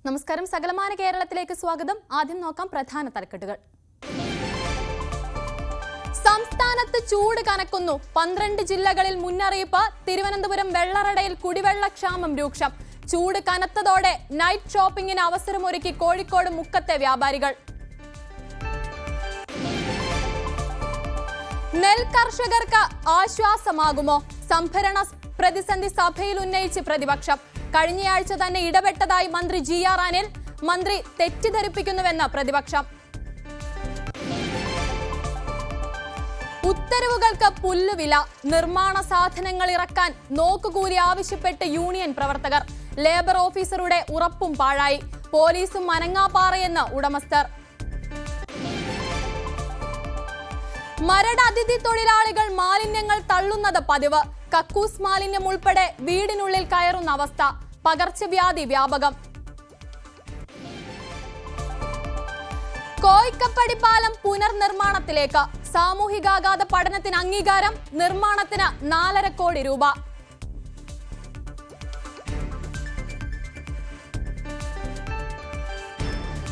നമസ്കാരം. സകലമാന കേരളത്തിലേക്ക് സ്വാഗതം. ആദ്യം നോക്കാം പ്രധാന തലക്കെട്ടുകൾ. സംസ്ഥാനത്ത് ചൂട് കനക്കുന്നു. 12 ജില്ലകളിൽ മുന്നറിയിപ്പ്. തിരുവനന്തപുരം വെള്ളറടയിൽ കുടിവെള്ളക്ഷാമം രൂക്ഷം. ചൂട് കനത്തതോടെ നൈറ്റ് ഷോപ്പിംഗിന് അവസരമൊരുക്കി കോഴിക്കോട് മുക്കത്തെ വ്യാപാരികൾ. നെൽ കർഷകർക്ക് ആശ്വാസമാകുമോ? സംഭരണ പ്രതിസന്ധി സഭയിൽ ഉന്നയിച്ച് പ്രതിപക്ഷം. കഴിഞ്ഞയാഴ്ച തന്നെ ഇടപെട്ടതായി മന്ത്രി GR അനിൽ. മന്ത്രി തെറ്റിദ്ധരിപ്പിക്കുന്നുവെന്ന് പ്രതിപക്ഷം. ഉത്തരവുകൾക്ക് പുല്ലുവില. നിർമ്മാണ സാധനങ്ങൾ ഇറക്കാൻ നോക്കുകൂലി ആവശ്യപ്പെട്ട് യൂണിയൻ പ്രവർത്തകർ. ലേബർ ഓഫീസറുടെ ഉറപ്പും പാഴായി. പോലീസും അനങ്ങാപ്പാറയെന്ന് ഉടമസ്ഥർ. മരട് അതിഥി തൊഴിലാളികൾ മാലിന്യങ്ങൾ തള്ളുന്നത് പതിവ്. കക്കൂസ് മാലിന്യം ഉൾപ്പെടെ വീടിനുള്ളിൽ കയറുന്ന അവസ്ഥ. പകർച്ചവ്യാധി വ്യാപകം. കോയിക്കപ്പടി പാലം പുനർനിർമ്മാണത്തിലേക്ക്. സാമൂഹികാഘാത പഠനത്തിന് അംഗീകാരം. നിർമ്മാണത്തിന് 4.5 കോടി രൂപ.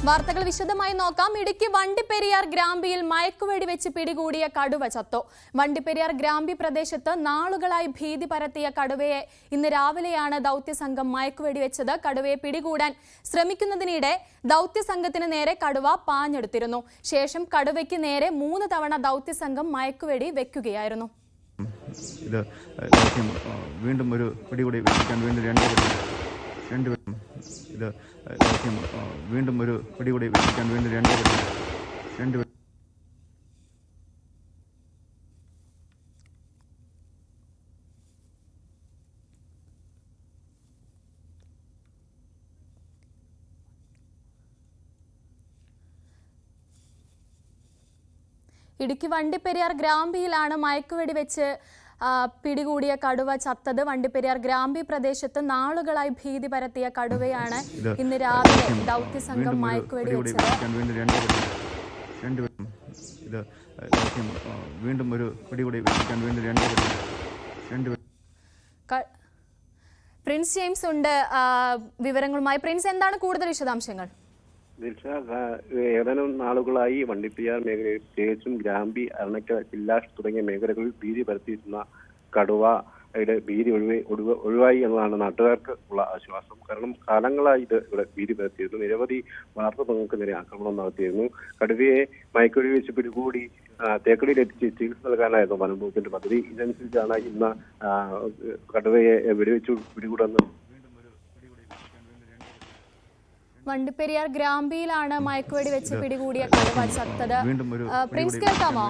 വാർത്തകൾ വിശദമായി നോക്കാം. ഇടുക്കി വണ്ടിപ്പെരിയാർ ഗ്രാമ്പിയിൽ മയക്കുവെടി വെച്ച് പിടികൂടിയ കടുവ ചത്തു. വണ്ടിപ്പെരിയാർ ഗ്രാമ്പി പ്രദേശത്ത് നാളുകളായി ഭീതി പരത്തിയ കടുവയെ ഇന്ന് രാവിലെയാണ് ദൗത്യസംഘം മയക്കുവെടി വെച്ചത്. കടുവയെ പിടികൂടാൻ ശ്രമിക്കുന്നതിനിടെ ദൗത്യസംഘത്തിന് നേരെ കടുവ പാഞ്ഞെടുത്തിരുന്നു. ശേഷം കടുവയ്ക്ക് നേരെ 3 തവണ ദൗത്യസംഘം മയക്കുവെടി വെക്കുകയായിരുന്നു. വീണ്ടും ഒരു പിടികൂടി വീണ്ടും ഒരു പിടികൂടി വെക്കാൻ വേണ്ടി രണ്ട് ഇടുക്കി വണ്ടിപ്പെരിയാർ ഗ്രാമ്പിയിലാണ് മയക്കുവെടി വെച്ച് പിടികൂടിയ കടുവ ചത്തത്. വണ്ടിപ്പെരിയാർ ഗ്രാമ്പി പ്രദേശത്ത് നാളുകളായി ഭീതി പരത്തിയ കടുവയാണ് ഇന്ന് രാവിലെ ദൗത്യസംഘം മയക്കുവെടി വെച്ചത്. വീണ്ടും ഒരു പിടികൂടി വെക്കാൻ വേണ്ടി പ്രിൻസ് ജെയിംസ് ഉണ്ട് വിവരങ്ങളുമായി. പ്രിൻസ്, എന്താണ് കൂടുതൽ വിശദാംശങ്ങൾ? ഏതാനും നാളുകളായി വണ്ടിപ്പെരിയാർ മേഖലയിൽ പ്രത്യേകിച്ചും ഗ്രാമ്പി, അരണക്കൽ, ചില്ലാഷ് തുടങ്ങിയ മേഖലകളിൽ ഭീതി പരത്തിയിരുന്ന കടുവയുടെ ഭീതി ഒഴിവായി എന്നതാണ് നാട്ടുകാർക്ക് ഉള്ള ആശ്വാസം. കാരണം കാലങ്ങളായി ഇത് ഇവിടെ ഭീതി പരത്തിയിരുന്നു. നിരവധി വളർത്തുമൃഗങ്ങൾക്ക് നേരെ ആക്രമണം നടത്തിയിരുന്നു. കടുവയെ മയക്കുവെടി വെച്ച് പിടികൂടി തേക്കടിയിലെത്തിച്ച് ചികിത്സ നൽകാനായിരുന്നു വനംവകുപ്പിന്റെ പദ്ധതി. ഇതനുസരിച്ചാണ് ഇന്ന് കടുവയെ വെടിവെച്ചു പിടികൂടുന്നത്. വണ്ടിപ്പെരിയാർ ഗ്രാമ്പിയിലാണ് മയക്കുവെടി വെച്ച് പിടികൂടിയ കടുവ ചത്തത്. പ്രിൻസ്, കേൾക്കാമോ?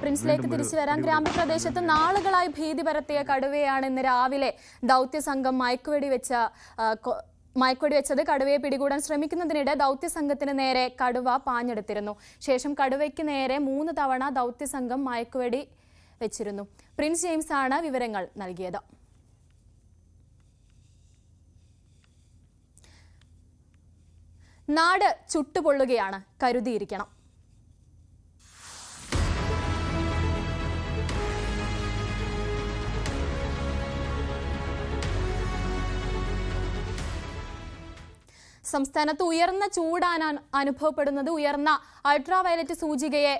പ്രിൻസിലേക്ക് തിരിച്ചു വരാം. ഗ്രാമ്പി പ്രദേശത്ത് നാളുകളായി ഭീതി പരത്തിയ കടുവയാണ് ഇന്ന് രാവിലെ ദൗത്യസംഘം മയക്കുവെടി വെച്ചത്. കടുവയെ പിടികൂടാൻ ശ്രമിക്കുന്നതിനിടെ ദൗത്യസംഘത്തിന് നേരെ കടുവ പാഞ്ഞെടുത്തിരുന്നു. ശേഷം കടുവയ്ക്ക് നേരെ 3 തവണ ദൗത്യസംഘം മയക്കുവെടി വെച്ചിരുന്നു. പ്രിൻസ് ജെയിംസ് ആണ് വിവരങ്ങൾ നൽകിയത്. നാട് ചുട്ടുപൊള്ളുകയാണ്, കരുതിയിരിക്കണം. സംസ്ഥാനത്ത് ഉയർന്ന ചൂടാണ് അനുഭവപ്പെടുന്നത്. ഉയർന്ന അൾട്രാവയലറ്റ് സൂചികയെ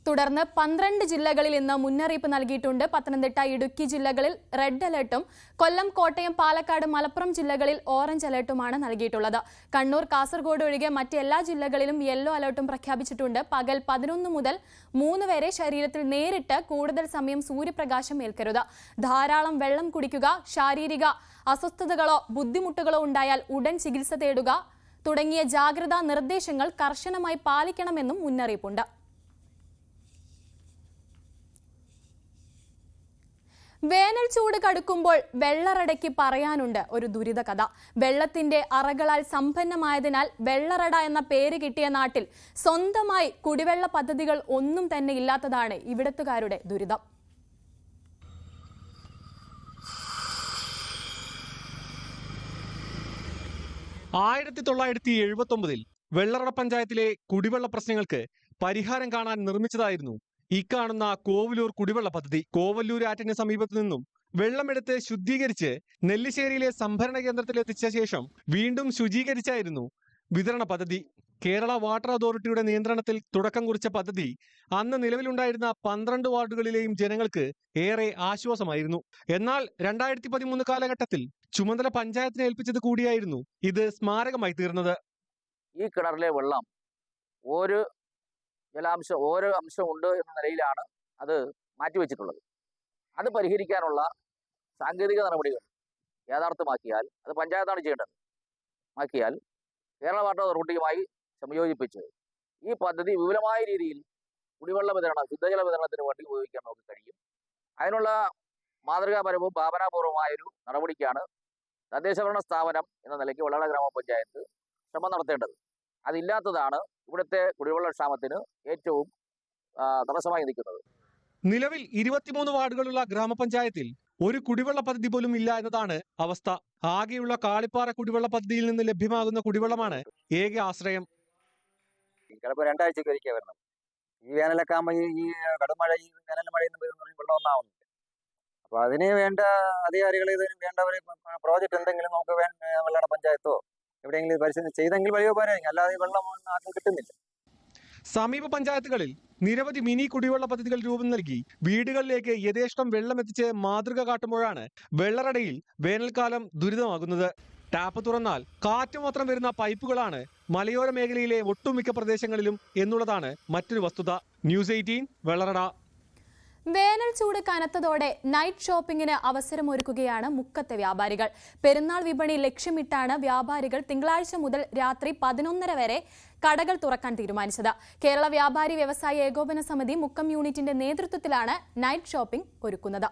തുടർന്ന് 12 ജില്ലകളിൽ ഇന്ന് മുന്നറിയിപ്പ് നൽകിയിട്ടുണ്ട്. പത്തനംതിട്ട, ഇടുക്കി ജില്ലകളിൽ റെഡ് അലർട്ടും കൊല്ലം, കോട്ടയം, പാലക്കാട്, മലപ്പുറം ജില്ലകളിൽ ഓറഞ്ച് അലർട്ടുമാണ് നൽകിയിട്ടുള്ളത്. കണ്ണൂർ, കാസർഗോഡ് ഒഴികെ മറ്റെല്ലാ ജില്ലകളിലും യെല്ലോ അലർട്ടും പ്രഖ്യാപിച്ചിട്ടുണ്ട്. പകൽ 11 മുതൽ 3 വരെ ശരീരത്തിൽ നേരിട്ട് കൂടുതൽ സമയം സൂര്യപ്രകാശം ഏൽക്കരുത്. ധാരാളം വെള്ളം കുടിക്കുക. ശാരീരിക അസ്വസ്ഥതകളോ ബുദ്ധിമുട്ടുകളോ ഉണ്ടായാൽ ഉടൻ ചികിത്സ തേടുക തുടങ്ങിയ ജാഗ്രതാ നിർദ്ദേശങ്ങൾ കർശനമായി പാലിക്കണമെന്നും മുന്നറിയിപ്പുണ്ട്. വേനൽ ചൂട് കടുക്കുമ്പോൾ വെള്ളറടയ്ക്ക് പറയാനുണ്ട് ഒരു ദുരിത കഥ. വെള്ളത്തിന്റെ അറകളാൽ സമ്പന്നമായതിനാൽ വെള്ളറട എന്ന പേര് കിട്ടിയ നാട്ടിൽ സ്വന്തമായി കുടിവെള്ള പദ്ധതികൾ ഒന്നും തന്നെ ഇല്ലാത്തതാണ് ഇവിടത്തുകാരുടെ ദുരിതം. വെള്ളറട പഞ്ചായത്തിലെ കുടിവെള്ള പ്രശ്നങ്ങൾക്ക് പരിഹാരം കാണാൻ നിർമ്മിച്ചതായിരുന്നു ഈ കാണുന്ന കോവലൂർ കുടിവെള്ള പദ്ധതി. കോവല്ലൂർ ആറ്റിന് സമീപത്തു നിന്നും വെള്ളമെടുത്ത് ശുദ്ധീകരിച്ച് നെല്ലിശ്ശേരിയിലെ സംഭരണ കേന്ദ്രത്തിൽ എത്തിച്ച ശേഷം വീണ്ടും ശുചീകരിച്ചായിരുന്നു വിതരണ പദ്ധതി. കേരള വാട്ടർ അതോറിറ്റിയുടെ നിയന്ത്രണത്തിൽ തുടക്കം കുറിച്ച പദ്ധതി അന്ന് നിലവിലുണ്ടായിരുന്ന 12 വാർഡുകളിലെയും ജനങ്ങൾക്ക് ഏറെ ആശ്വാസമായിരുന്നു. എന്നാൽ 2013 കാലഘട്ടത്തിൽ ചുമതല പഞ്ചായത്തിനെ ഏൽപ്പിച്ചത് കൂടിയായിരുന്നു ഇത് സ്മാരകമായി തീർന്നത്. ഈ കിണറിലെ വെള്ളം ഓരോ അംശം ഉണ്ട് എന്ന നിലയിലാണ് അത് മാറ്റിവെച്ചിട്ടുള്ളത്. അത് പരിഹരിക്കാനുള്ള സാങ്കേതിക നടപടികൾ യാഥാർത്ഥ്യമാക്കിയാൽ അത് പഞ്ചായത്താണ് ചെയ്യേണ്ടത്. ആക്കിയാൽ കേരള വാട്ടർ അതോറിറ്റിയുമായി സംയോജിപ്പിച്ച് ഈ പദ്ധതി വിപുലമായ രീതിയിൽ കുടിവെള്ള വിതരണം, ശുദ്ധജല വിതരണത്തിന് വേണ്ടി ഉപയോഗിക്കാൻ നമുക്ക് കഴിയും. അതിനുള്ള മാതൃകാപരവും ഭാവനാപൂർവമായൊരു നടപടിക്കാണ് തദ്ദേശഭരണ സ്ഥാപനം എന്ന നിലയ്ക്ക് വെള്ളറട ഗ്രാമപഞ്ചായത്ത് ശ്രമം നടത്തേണ്ടത്. അതില്ലാത്തതാണ് ഇവിടുത്തെ കുടിവെള്ള ക്ഷാമത്തിന് ഏറ്റവും തടസ്സമായി നിൽക്കുന്നത്. നിലവിൽ 23 വാർഡുകളുള്ള ഗ്രാമപഞ്ചായത്തിൽ ഒരു കുടിവെള്ള പദ്ധതി പോലും ഇല്ല എന്നതാണ് അവസ്ഥ. ആകെയുള്ള കാളിപ്പാറ കുടിവെള്ള പദ്ധതിയിൽ നിന്ന് ലഭ്യമാകുന്ന കുടിവെള്ളമാണ് ഏക ആശ്രയം. ചിലപ്പോൾ 2 ആഴ്ചക്ക് ഒരിക്കൽ വരണം. ഈ വേനലൊക്കെ ആകുമ്പോൾ ഈ കടുമഴ, ഈ വേനൽ മഴയിൽ വെള്ളം ഒന്നാവുന്നുണ്ട്. അപ്പോൾ അതിന് വേണ്ട അധികാരികൾ, ഇതിന് വേണ്ടവർ പ്രോജക്റ്റ് എന്തെങ്കിലും നമുക്ക് വെള്ളറട പഞ്ചായത്തോ എവിടെയെങ്കിലും പരിശോധന ചെയ്തെങ്കിൽ വലിയ ഉപകാരമായിരിക്കും. അല്ലാതെ വെള്ളം ആർക്കും കിട്ടുന്നില്ല. സമീപ പഞ്ചായത്തുകളിൽ നിരവധി മിനി കുടിവെള്ള പദ്ധതികൾ രൂപം നൽകി വീടുകളിലേക്ക് യഥേഷ്ടം വെള്ളം എത്തിച്ച് മാതൃക കാട്ടുമ്പോഴാണ് വെള്ളറടയിൽ വേനൽക്കാലം ദുരിതമാകുന്നത്. ടാപ്പ് തുറന്നാൽ കാറ്റ് മാത്രം വരുന്ന പൈപ്പുകളാണ് മലയോര മേഖലയിലെ ഒട്ടുമിക്ക പ്രദേശങ്ങളിലും എന്നുള്ളതാണ് മറ്റൊരു വസ്തുത. ന്യൂസ് 18 വെള്ളറട. വേനൽ ചൂട് കനത്തതോടെ നൈറ്റ് ഷോപ്പിംഗിന് അവസരമൊരുക്കുകയാണ് മുക്കത്തെ വ്യാപാരികൾ. പെരുന്നാൾ വിപണി ലക്ഷ്യമിട്ടാണ് വ്യാപാരികൾ തിങ്കളാഴ്ച മുതൽ രാത്രി 11:30 വരെ കടകൾ തുറക്കാൻ തീരുമാനിച്ചത്. കേരള വ്യാപാരി വ്യവസായ ഏകോപന സമിതി മുക്കം യൂണിറ്റിന്റെ നേതൃത്വത്തിലാണ് നൈറ്റ് ഷോപ്പിംഗ് ഒരുക്കുന്നത്.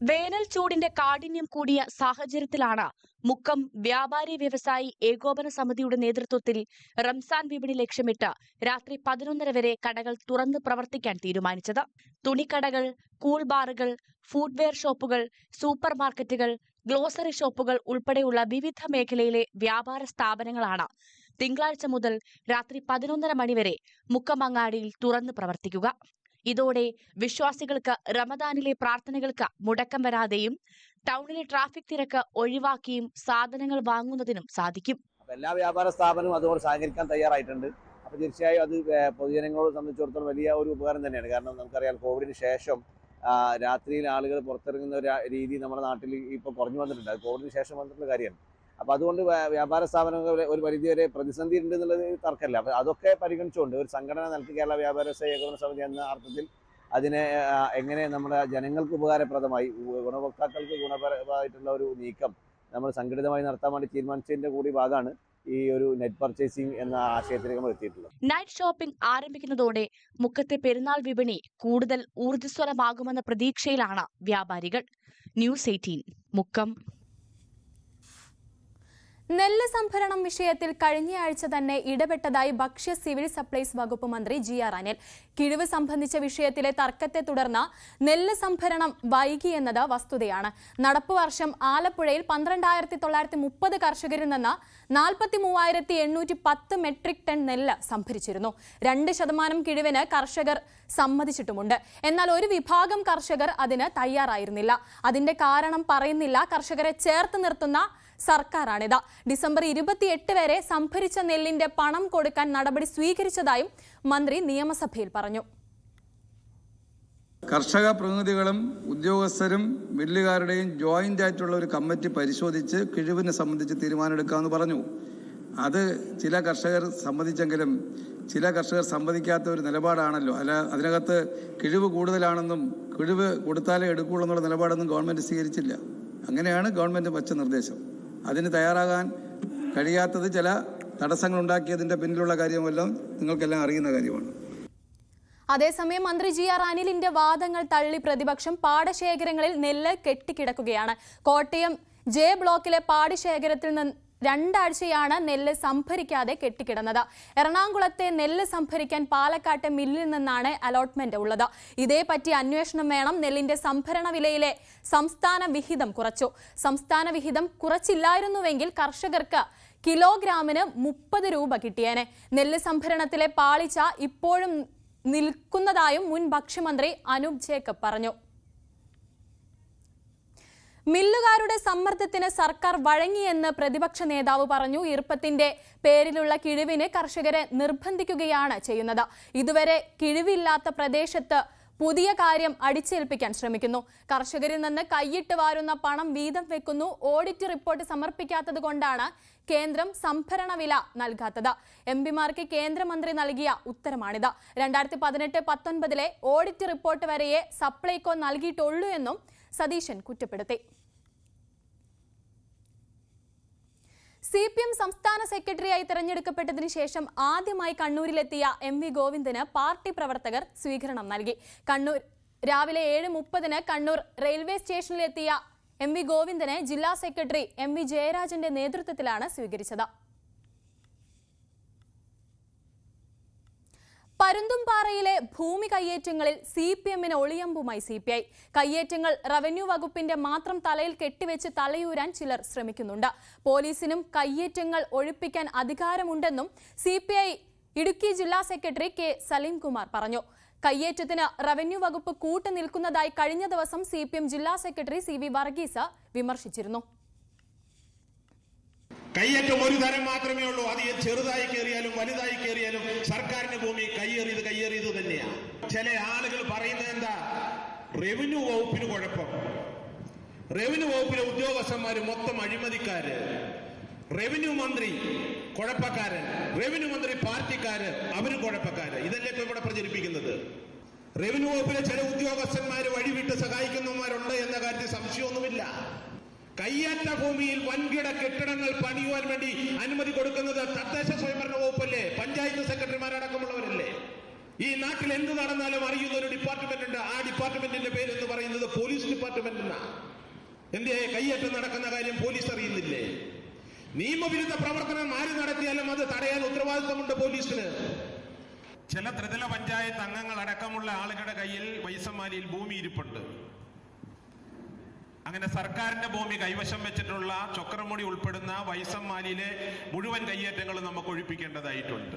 വേനൽ ചൂടിന്റെ കാഠിന്യം കൂടിയ സാഹചര്യത്തിലാണ് മുക്കം വ്യാപാരി വ്യവസായി ഏകോപന സമിതിയുടെ നേതൃത്വത്തിൽ റംസാൻ വിപണി ലക്ഷ്യമിട്ട് രാത്രി 11:30 വരെ കടകൾ തുറന്ന് പ്രവർത്തിക്കാൻ തീരുമാനിച്ചത്. തുണിക്കടകൾ, കൂൾ ബാറുകൾ, ഫുഡ്വെയർ ഷോപ്പുകൾ, സൂപ്പർ മാർക്കറ്റുകൾ, ഗ്ലോസറി ഷോപ്പുകൾ ഉൾപ്പെടെയുള്ള വിവിധ മേഖലയിലെ വ്യാപാര സ്ഥാപനങ്ങളാണ് തിങ്കളാഴ്ച മുതൽ രാത്രി 11:30 മണിവരെ മുക്കം അങ്ങാടിയിൽ തുറന്ന് പ്രവർത്തിക്കുക. ഇതോടെ വിശ്വാസികൾക്ക് റമദാനിലെ പ്രാർത്ഥനകൾക്ക് മുടക്കം വരാതെയും ടൗണിലെ ട്രാഫിക് തിരക്ക് ഒഴിവാക്കിയും സാധനങ്ങൾ വാങ്ങുന്നതിനും സാധിക്കും. എല്ലാ വ്യാപാര സ്ഥാപനവും അതുകൊണ്ട് സഹകരിക്കാൻ തയ്യാറായിട്ടുണ്ട്. അപ്പോൾ തീർച്ചയായും അത് പൊതുജനങ്ങളെ സംബന്ധിച്ചിടത്തോളം വലിയ ഒരു ഉപകാരം തന്നെയാണ്. കാരണം നമുക്കറിയാം, കോവിഡിന് ശേഷം രാത്രിയിൽ ആളുകൾ പുറത്തിറങ്ങുന്ന ഒരു രീതി നമ്മുടെ നാട്ടിൽ ഇപ്പോൾ കുറഞ്ഞു വന്നിട്ടുണ്ട്. അത് കോവിഡിന് ശേഷം വന്നിട്ടുള്ള കാര്യമാണ്. അപ്പോൾ അതുകൊണ്ട് വ്യാപാര സ്ഥാപനങ്ങൾ ഒരു പരിധിവരെ പ്രതിസന്ധി ഉണ്ട് എന്നുള്ളത് തർക്കമല്ല. അപ്പോൾ അതൊക്കെ പരിഗണിച്ചുകൊണ്ട് ഒരു സംഘടന നൽകി കേരള വ്യാപാര വ്യവസായ ഏകോപന സമിതി എന്ന അർത്ഥത്തിൽ അതിനെ എങ്ങനെ നമ്മുടെ ജനങ്ങൾക്ക് ഉപകാരപ്രദമായി, ഗുണഭോക്താക്കൾക്ക് ഗുണപരമായിട്ടുള്ള ഒരു നീക്കം നമ്മൾ സംഘടിതമായി നടത്താൻ വേണ്ടി തീരുമാനിച്ചതിൻ്റെ കൂടി ഭാഗമാണ് ഈ ഒരു നെറ്റ് പർച്ചേസിംഗ് എന്ന ആശയത്തിലേക്ക് നമ്മൾ എത്തിയിട്ടുള്ളത്. നൈറ്റ് ഷോപ്പിംഗ് ആരംഭിക്കുന്നതോടെ മുക്കത്തെ പെരുന്നാൾ വിപണി കൂടുതൽ ഊർജ്ജസ്വലമാകുമെന്ന പ്രതീക്ഷയിലാണ് വ്യാപാരികൾ. ന്യൂസ് 18 മുക്കം. നെല്ല് സംഭരണം വിഷയത്തിൽ കഴിഞ്ഞയാഴ്ച തന്നെ ഇടപെട്ടതായി ഭക്ഷ്യ സിവിൽ സപ്ലൈസ് വകുപ്പ് മന്ത്രി GR അനിൽ. കിഴിവ് സംബന്ധിച്ച വിഷയത്തിലെ തർക്കത്തെ തുടർന്ന് നെല്ല് സംഭരണം വൈകിയെന്നത് വസ്തുതയാണ്. നടപ്പു വർഷം ആലപ്പുഴയിൽ 12,930 കർഷകരിൽ നിന്ന് 43,810 മെട്രിക് ടൺ നെല്ല് സംഭരിച്ചിരുന്നു. 2% കിഴിവിന് കർഷകർ സമ്മതിച്ചിട്ടുമുണ്ട്. എന്നാൽ ഒരു വിഭാഗം കർഷകർ അതിന് തയ്യാറായിരുന്നില്ല. അതിന്റെ കാരണം പറയുന്നില്ല. കർഷകരെ ചേർത്ത് നിർത്തുന്ന സർക്കാരാണിത്. ഡിസംബർ 28 വരെ സംഭരിച്ച നെല്ലിന്റെ പണം കൊടുക്കാൻ നടപടി സ്വീകരിച്ചതായും മന്ത്രി നിയമസഭയിൽ പറഞ്ഞു. കർഷക പ്രതിനിധികളും ഉദ്യോഗസ്ഥരും മില്ലുകാരുടെയും ജോയിന്റ് ആയിട്ടുള്ള ഒരു കമ്മിറ്റി പരിശോധിച്ച് കിഴിവിനെ സംബന്ധിച്ച് തീരുമാനമെടുക്കാമെന്ന് പറഞ്ഞു. അത് ചില കർഷകർ സമ്മതിച്ചെങ്കിലും ചില കർഷകർ സമ്മതിക്കാത്ത ഒരു നിലപാടാണല്ലോ. അതിനകത്ത് കിഴിവ് കൂടുതലാണെന്നും കിഴിവ് കൊടുത്താലേ എടുക്കുകയുള്ളൂ എന്നുള്ള നിലപാടൊന്നും ഗവൺമെൻറ് സ്വീകരിച്ചില്ല. അങ്ങനെയാണ് ഗവൺമെൻറ് വച്ച നിർദ്ദേശം. അതിന് തയ്യാറാകാൻ കഴിയാത്തത് ചില തടസ്സങ്ങൾ ഉണ്ടാക്കിയതിൻ്റെ പിന്നിലുള്ള കാര്യമെല്ലാം നിങ്ങൾക്കെല്ലാം അറിയുന്ന കാര്യമാണ്. അതേസമയം മന്ത്രി GR അനിലിന്റെ വാദങ്ങൾ തള്ളി പ്രതിപക്ഷം. പാടശേഖരങ്ങളിൽ നെല്ല് കെട്ടിക്കിടക്കുകയാണ്. കോട്ടയം J ബ്ലോക്കിലെ പാടശേഖരത്തിൽ നിന്ന് 2 ആഴ്ചയാണ് നെല്ല് സംഭരിക്കാതെ കെട്ടിക്കിടന്നത്. എറണാകുളത്തെ നെല്ല് സംഭരിക്കാൻ പാലക്കാട്ടെ മില്ലിൽ നിന്നാണ് അലോട്ട്മെന്റ് ഉള്ളത്. ഇതേപറ്റി അന്വേഷണം വേണം. നെല്ലിന്റെ സംഭരണ വിലയിലെ സംസ്ഥാന വിഹിതം കുറച്ചു. സംസ്ഥാന വിഹിതം കുറച്ചില്ലായിരുന്നുവെങ്കിൽ കർഷകർക്ക് കിലോഗ്രാമിന് 30 രൂപ കിട്ടിയേനെ. നെല്ല് സംഭരണത്തിലെ പാളിച്ച ഇപ്പോഴും നിൽക്കുന്നതായും മുൻ ഭക്ഷ്യമന്ത്രി അനൂപ് ജേക്കബ് പറഞ്ഞു. മില്ലുകാരുടെ സമ്മർദ്ദത്തിന് സർക്കാർ വഴങ്ങിയെന്ന് പ്രതിപക്ഷ നേതാവ് പറഞ്ഞു. ഈർപ്പത്തിന്റെ പേരിലുള്ള കിഴിവിന് കർഷകരെ നിർബന്ധിക്കുകയാണ് ചെയ്യുന്നത്. ഇതുവരെ കിഴിവില്ലാത്ത പ്രദേശത്ത് പുതിയ കാര്യം അടിച്ചേൽപ്പിക്കാൻ ശ്രമിക്കുന്നു. കർഷകരിൽ നിന്ന് കൈയിട്ട് വാരുന്ന പണം വീതം വെക്കുന്നു. ഓഡിറ്റ് റിപ്പോർട്ട് സമർപ്പിക്കാത്തത് കൊണ്ടാണ് കേന്ദ്രം സംഭരണ വില നൽകാത്തത്. എംപിമാർക്ക് കേന്ദ്രമന്ത്രി നൽകിയ ഉത്തരമാണിത്. 2018-19 ഓഡിറ്റ് റിപ്പോർട്ട് വരെയേ സപ്ലൈകോ നൽകിയിട്ടുള്ളൂ എന്നും സതീശൻ കുറ്റപ്പെടുത്തി. CPM സംസ്ഥാന സെക്രട്ടറിയായി തെരഞ്ഞെടുക്കപ്പെട്ടതിനു ശേഷം ആദ്യമായി കണ്ണൂരിലെത്തിയ MV ഗോവിന്ദന് പാർട്ടി പ്രവർത്തകർ സ്വീകരണം നൽകി. രാവിലെ 7:30 കണ്ണൂർ റെയിൽവേ സ്റ്റേഷനിലെത്തിയ MV ഗോവിന്ദനെ ജില്ലാ സെക്രട്ടറി MV ജയരാജന്റെ നേതൃത്വത്തിലാണ് സ്വീകരിച്ചത്. പരുന്തുംപാറയിലെ ഭൂമി കയ്യേറ്റങ്ങളിൽ CPMന് ഒളിയമ്പുമായി CPI. കയ്യേറ്റങ്ങൾ റവന്യൂ വകുപ്പിന്റെ മാത്രം തലയിൽ കെട്ടിവെച്ച് തലയൂരാൻ ചിലർ ശ്രമിക്കുന്നുണ്ട്. പോലീസിനും കയ്യേറ്റങ്ങൾ ഒഴിപ്പിക്കാൻ അധികാരമുണ്ടെന്നും CPI ഇടുക്കി ജില്ലാ സെക്രട്ടറി K സലീംകുമാർ പറഞ്ഞു. കയ്യേറ്റത്തിന് റവന്യൂ വകുപ്പ് കൂട്ടുനിൽക്കുന്നതായി കഴിഞ്ഞ ദിവസം CPM ജില്ലാ സെക്രട്ടറി CV വർഗീസ് വിമർശിച്ചിരുന്നു. കയ്യേറ്റം ഒരു തരം മാത്രമേ ഉള്ളൂ. അത് ചെറുതായി കയറിയാലും വലുതായി കയറിയാലും സർക്കാരിന്റെ ഭൂമി കയ്യേറിയത് തന്നെയാണ്. ചില ആളുകൾ പറയുന്നത് എന്താ, റവന്യൂ വകുപ്പിന് കുഴപ്പം, റവന്യൂ വകുപ്പിലെ ഉദ്യോഗസ്ഥന്മാര് മൊത്തം അഴിമതിക്കാര്, റവന്യൂ മന്ത്രി കുഴപ്പക്കാരൻ, റവന്യൂ മന്ത്രി പാർട്ടിക്കാര്, അവര് കുഴപ്പക്കാര്. ഇതല്ലേ ഇപ്പൊ ഇവിടെ പ്രചരിപ്പിക്കുന്നത്. റവന്യൂ വകുപ്പിലെ ചില ഉദ്യോഗസ്ഥന്മാര് വഴിവിട്ട് സഹായിക്കുന്നവന്മാരുണ്ട് എന്ന കാര്യത്തിൽ സംശയമൊന്നുമില്ല. കയ്യേറ്റ ഭൂമിയിൽ വൻകിട കെട്ടിടങ്ങൾ പണിയുവാൻ വേണ്ടി അനുമതി കൊടുക്കുന്നത് തദ്ദേശ സ്വയംഭരണ വകുപ്പല്ലേ, പഞ്ചായത്ത് സെക്രട്ടറിമാരടക്കമുള്ളവരല്ലേ. ഈ നാട്ടിൽ എന്ത് നടന്നാലും അറിയുന്ന ഒരു ഡിപ്പാർട്ട്മെന്റ് ഉണ്ട്. ആ ഡിപ്പാർട്ട്മെന്റിന്റെ പേര് എന്ന് പറയുന്നത് പോലീസ് ഡിപ്പാർട്ട്മെന്റ് എന്നാണ്. എന്തേ കയ്യേറ്റം നടക്കുന്ന കാര്യം പോലീസ് അറിയുന്നില്ലേ? നിയമവിരുദ്ധ പ്രവർത്തനം ആര് നടത്തിയാലും അത് തടയാൻ ഉത്തരവാദിത്തമുണ്ട് പോലീസിന്. ചില ത്രിതല പഞ്ചായത്ത് അംഗങ്ങൾ അടക്കമുള്ള ആളുകളുടെ കയ്യിൽ വൈസമ്മാലിയിൽ ഭൂമി ഇരിപ്പുണ്ട്. അങ്ങനെ സർക്കാരിന്റെ ഭൂമി കൈവശം വെച്ചിട്ടുള്ള ചൊക്രമുടി ഉൾപ്പെടുന്ന വൈസമ്മാലിയിലെ മുഴുവൻ കയ്യേറ്റങ്ങളും നമുക്ക് ഒഴിപ്പിക്കേണ്ടതായിട്ടുണ്ട്.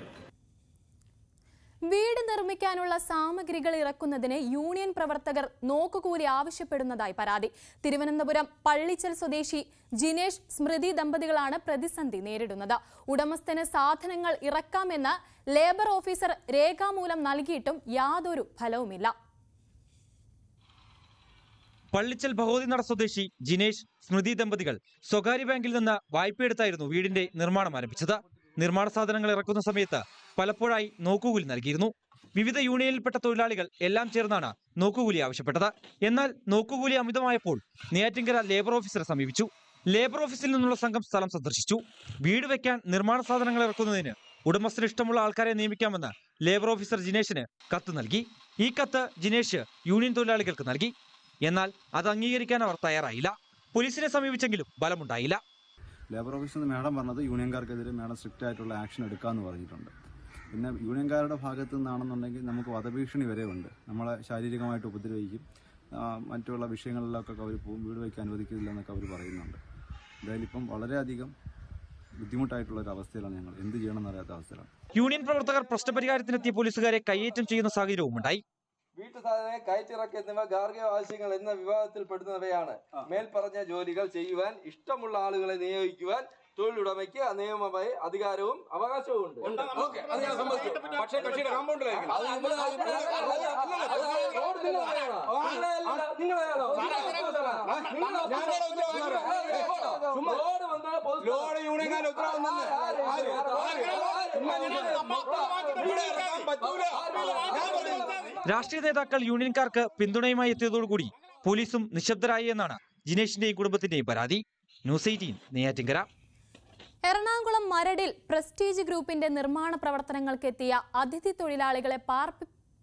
വീട് നിർമ്മിക്കാനുള്ള സാമഗ്രികൾ ഇറക്കുന്നതിന് യൂണിയൻ പ്രവർത്തകർ നോക്കുകൂലി ആവശ്യപ്പെടുന്നതായി പരാതി. തിരുവനന്തപുരം പള്ളിച്ചൽ സ്വദേശി ജിനേഷ് സ്മൃതി ദമ്പതികളാണ് പ്രതിസന്ധി നേരിടുന്നത്. ഉടമസ്ഥന് സാധനങ്ങൾ ഇറക്കാമെന്ന് ലേബർ ഓഫീസർ രേഖാമൂലം നൽകിയിട്ടും യാതൊരു ഫലവുമില്ല. പള്ളിച്ചൽ ഭഗവതിനട സ്വദേശി ജിനേഷ് സ്മൃതി ദമ്പതികൾ സ്വകാര്യ ബാങ്കിൽ നിന്ന് വായ്പയെടുത്തായിരുന്നു വീടിന്റെ നിർമ്മാണം ആരംഭിച്ചത്. നിർമ്മാണ സാധനങ്ങൾ ഇറക്കുന്ന സമയത്ത് പലപ്പോഴായി നോക്കുകൂലി നൽകിയിരുന്നു. വിവിധ യൂണിയനിൽപ്പെട്ട തൊഴിലാളികൾ എല്ലാം ചേർന്നാണ് നോക്കുകൂലി ആവശ്യപ്പെട്ടത്. എന്നാൽ നോക്കുകൂലി അമിതമായപ്പോൾ നെയ്യാറ്റിൻകര ലേബർ ഓഫീസറെ സമീപിച്ചു. ലേബർ ഓഫീസിൽ നിന്നുള്ള സംഘം സ്ഥലം സന്ദർശിച്ചു. വീട് വെക്കാൻ നിർമ്മാണ സാധനങ്ങൾ ഇറക്കുന്നതിന് ഉടമസ്ഥന് ഇഷ്ടമുള്ള ആൾക്കാരെ നിയമിക്കാമെന്ന് ലേബർ ഓഫീസർ ജിനേഷിന് കത്ത് നൽകി. ഈ കത്ത് ജിനേഷ് യൂണിയൻ തൊഴിലാളികൾക്ക് നൽകി. എന്നാൽ അത് അംഗീകരിക്കാൻ അവർ തയ്യാറായില്ല. പോലീസിനെ സമീപിച്ചെങ്കിലും ഫലമുണ്ടായില്ല. ലേബർ ഓഫീസിൽ നിന്ന് മാഡം പറഞ്ഞത് യൂണിയൻകാർക്കെതിരെ മാഡം സ്ട്രിക്റ്റ് ആയിട്ടുള്ള ആക്ഷൻ എടുക്കാമെന്ന് പറഞ്ഞിട്ടുണ്ട്. പിന്നെ യൂണിയൻകാരുടെ ഭാഗത്തു നിന്നാണെന്നുണ്ടെങ്കിൽ നമുക്ക് വധഭീഷണി വരെ ഉണ്ട്. നമ്മളെ ശാരീരികമായിട്ട് ഉപദ്രവിക്കും, മറ്റുള്ള വിഷയങ്ങളിലൊക്കെ അവർ വീട് വയ്ക്കാൻ അനുവദിക്കില്ല എന്നൊക്കെ അവർ പറയുന്നുണ്ട്. എന്തായാലും ഇപ്പം വളരെയധികം ബുദ്ധിമുട്ടായിട്ടുള്ള ഒരു അവസ്ഥയിലാണ് ഞങ്ങൾ. എന്ത് ചെയ്യണമെന്നറിയാത്ത അവസ്ഥയിലാണ്. യൂണിയൻ പ്രവർത്തകർ പ്രശ്നപരിഹാരത്തിനെത്തിയ പോലീസുകാരെ കയ്യേറ്റം ചെയ്യുന്ന സാഹചര്യവും ഉണ്ടായി. വീട്ടുസാധനങ്ങൾ കയറ്റിറക്ക് എന്നിവ ഗാർഹിക ആവശ്യങ്ങൾ എന്ന വിഭാഗത്തിൽ പെടുന്നവയാണ്. മേൽപ്പറഞ്ഞ ജോലികൾ ചെയ്യുവാൻ ഇഷ്ടമുള്ള ആളുകളെ നിയോഗിക്കുവാൻ തൊഴിലുടമയ്ക്ക് നിയമമായി അധികാരവും അവകാശവും ഉണ്ട്. പക്ഷേ കക്ഷിയുടെ കോമ്പൗണ്ടിലായിരിക്കും. രാഷ്ട്രീയ നേതാക്കൾ യൂണിയൻകാർക്ക് പിന്തുണയുമായി എത്തിയതോടുകൂടി പോലീസും നിശബ്ദരായി എന്നാണ് ജിനേഷിന്റെയും കുടുംബത്തിന്റെയും പരാതി. ന്യൂസ് 18 നെയ്യാറ്റിൻകര. എറണാകുളം മരടിൽ പ്രസ്റ്റീജ് ഗ്രൂപ്പിന്റെ നിർമ്മാണ പ്രവർത്തനങ്ങൾക്കെത്തിയ അതിഥി തൊഴിലാളികളെ